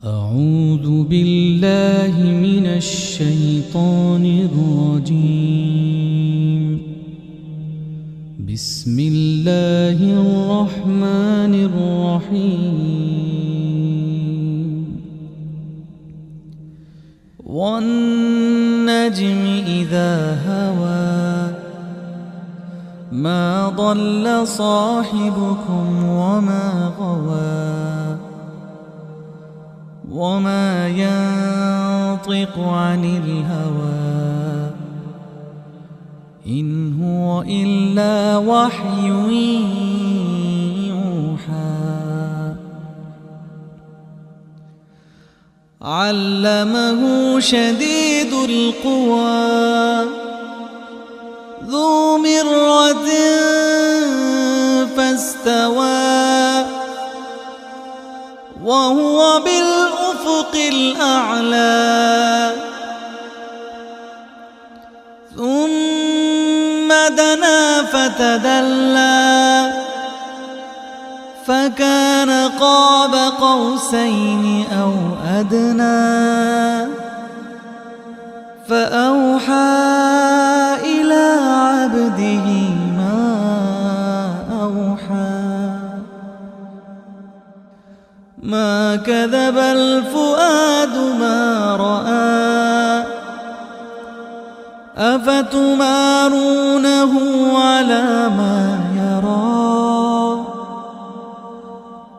أعوذ بالله من الشيطان الرجيم. بسم الله الرحمن الرحيم. والنجم إذا هوى ما ضل صاحبكم وما غوى وما ينطق عن الهوى إن هو إلا وحي يوحى. علمه شديد القوى ذو مرة فاستوى وهو بالأفق الأعلى. ثم دنا فتدلى فكان قاب قوسين أو أدنى فأوحى إلى عبده ما أوحى. ما كذب الفؤاد ما رأى أفتمارونه على ما يرى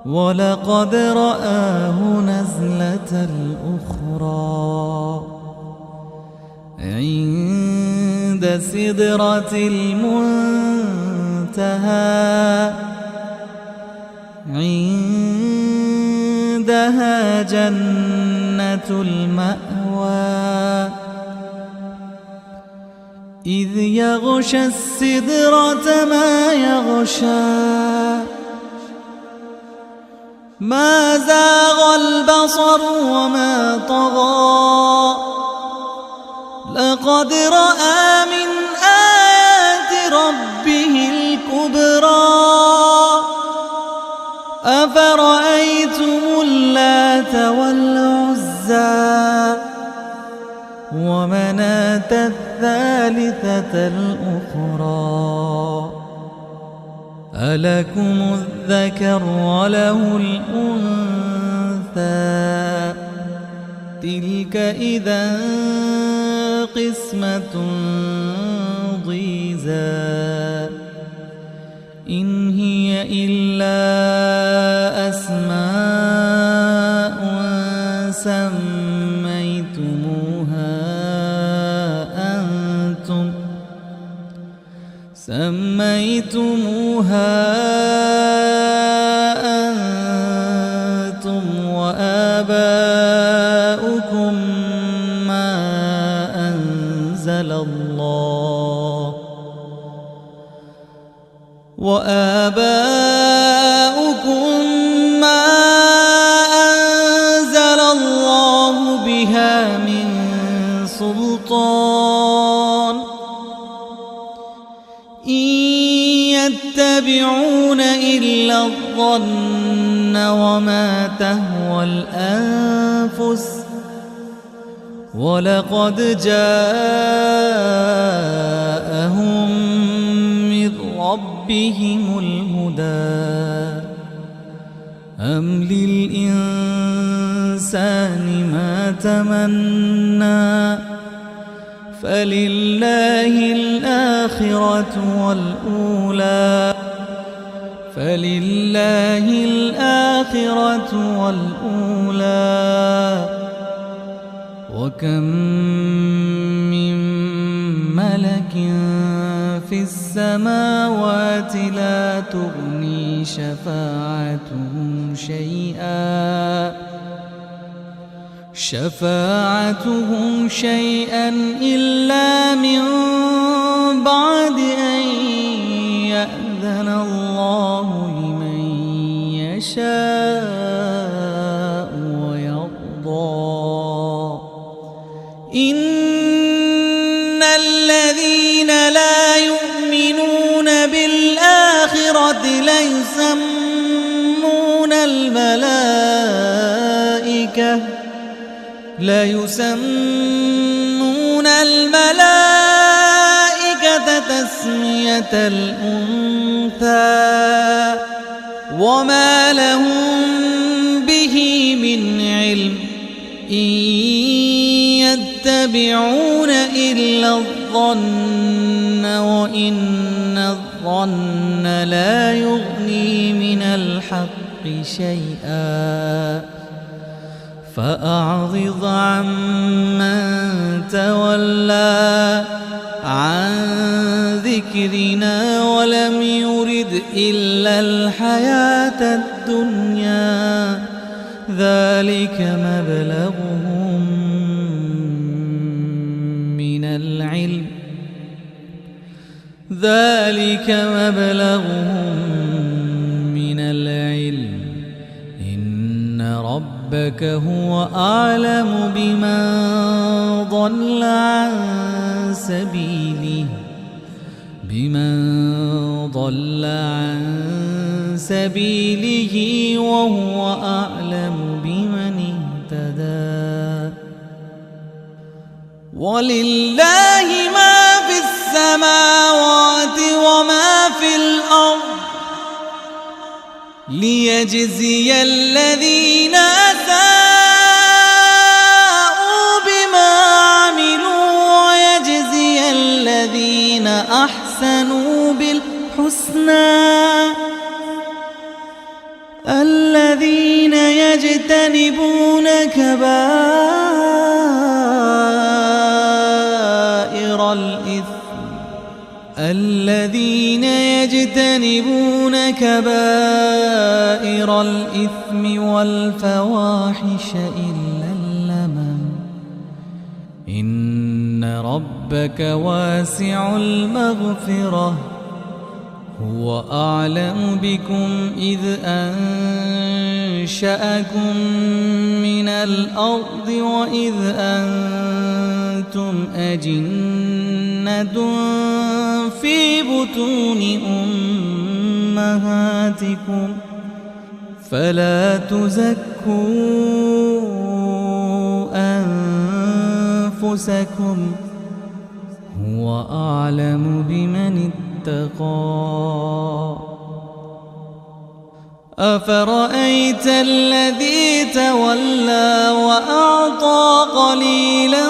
ولقد رآه نزلة أخرى عند سدرة المنتهى عندها جنة المأوى. إذ يغشى السدرة ما يغشى ما زاغ البصر وما طغى لقد رأى من آيات ربه الكبرى. أفرأيتم اللات والعزى ومناة الثالثة الأخرى ألكم الذكر وله الأنثى تلك إذا قسمة ضيزى. إن هي إلا أسماء سميتموها أنتم وآباؤكم ما أنزل الله بها من سلطان إن يتبعون إلا الظن وما تهوى الأنفس ولقد جاءهم من ربهم الهدى. أم للإنسان ما تمنى فلله الآخرة والأولى وكم من ملك في السماوات لا تغني شفاعتهم شيئا إلا من بعد أن يأذن الله لمن يشاء ويرضى. إن الذين لا يؤمنون بالآخرة ليسمون الملائكة ليسمون الملائكة تسمية الأنثى وما لهم به من علم إن يتبعون إلا الظن وإن الظن لا يغني من الحق شيئا فأعرض عمن تولى عن ذكرنا ولم يرد إلا الحياة الدنيا ذلك مبلغهم من العلم إن ربك هو أعلم بمن ضل عن سبيله وهو أعلم بمن اهتدى ولله ما في السماوات وما في الأرض ليجزي الذين أساءوا بما عملوا ويجزي الذين أحسنوا بالحسنى الذين يجتنبون كبائر الإثم والفواحش إلا اللمم إن ربك واسع المغفرة هو أعلم بكم إذ أنشأكم من الأرض وإذ أنتم أجنة في بطون أمهاتكم فلا تزكوا أنفسكم هو أعلم بمن اتقى أفرأيت الذي تولى وأعطى قليلا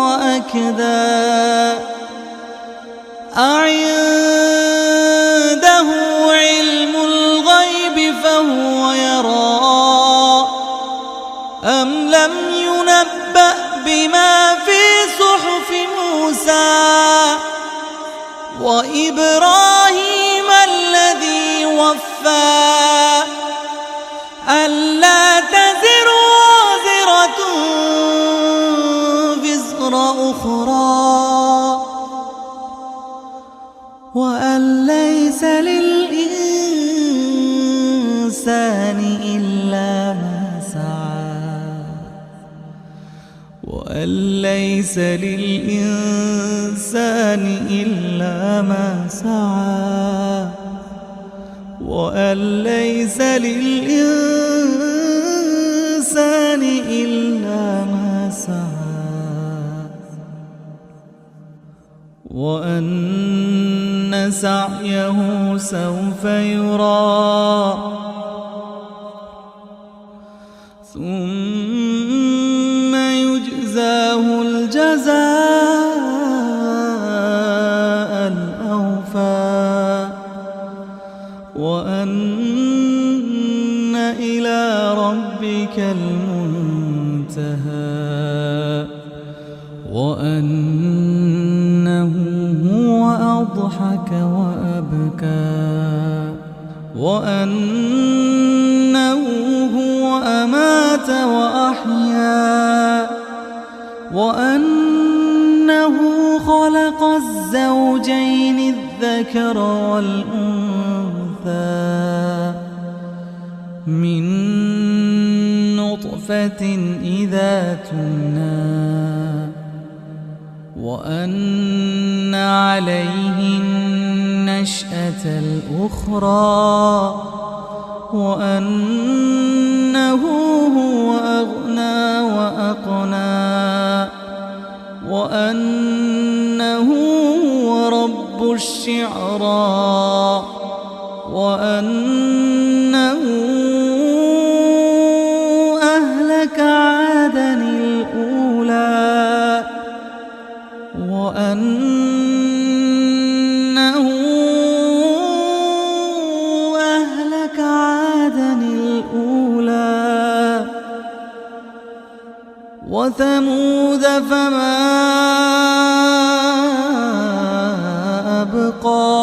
وأكدى أعنده علم الغيب فهو يرى أم لم ينبأ بما في صحف موسى وإبراهيم الذي وفى ألا تزر وازرة وزر أخرى وأن ليس للإنسان إلا ما سعى وأن ليس للإنسان إلا ما سعى وأن ليس للإنسان إلا ما سعى وأن سعيه سوف يرى ثم يجزاه الجزاء الأوفى وأن إلى ربك المنتهى وأنه هو أضحك وأبكى وأنه هو أمات وأحيا وأنه خلق الزوجين الذكر والأنثى من نطفة إذا تمنى وأن عليه النشأة الأخرى وأنه هو أغنى وأقنى وأنه هو رب الشعرى وأنه أهلك عادا الأولى وأنه أهلك عادا الأولى وثمود فما أبقى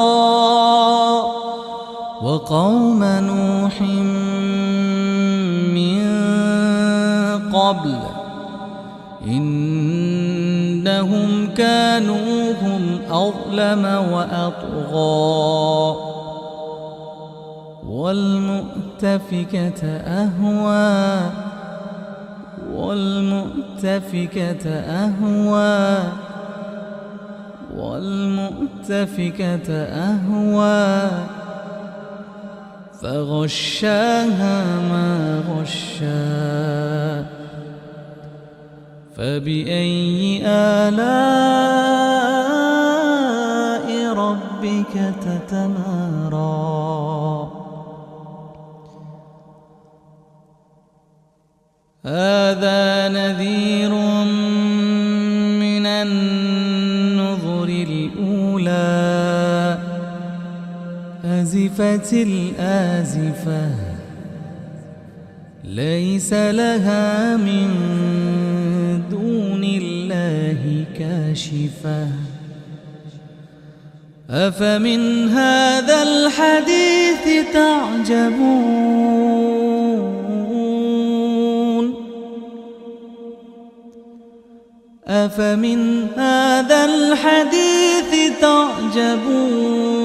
وقوم نوح من قبل إنهم كانوا هم أظلم وأطغى والمؤتفكة أهوى والمؤتفكة أهوى والمؤتفكة أهوى فغشاها ما غشا فبأي آلاء ربك تتمارى هذا نذير من النذر الأولى أزفت الآزفة ليس لها من دون الله كاشفة أفمن هذا الحديث تعجبون أفمن هذا الحديث تعجبون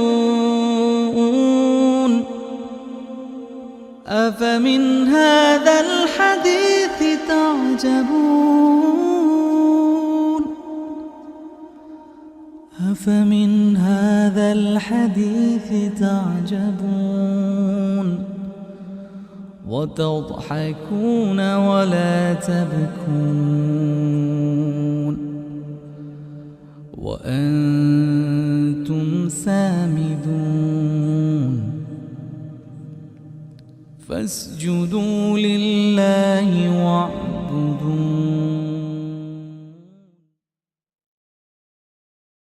أفمن هذا الحديث تعجبون أفمن هذا الحديث تعجبون وتضحكون ولا تبكون وأنتم سامدون فاسجدوا لله واعبدوا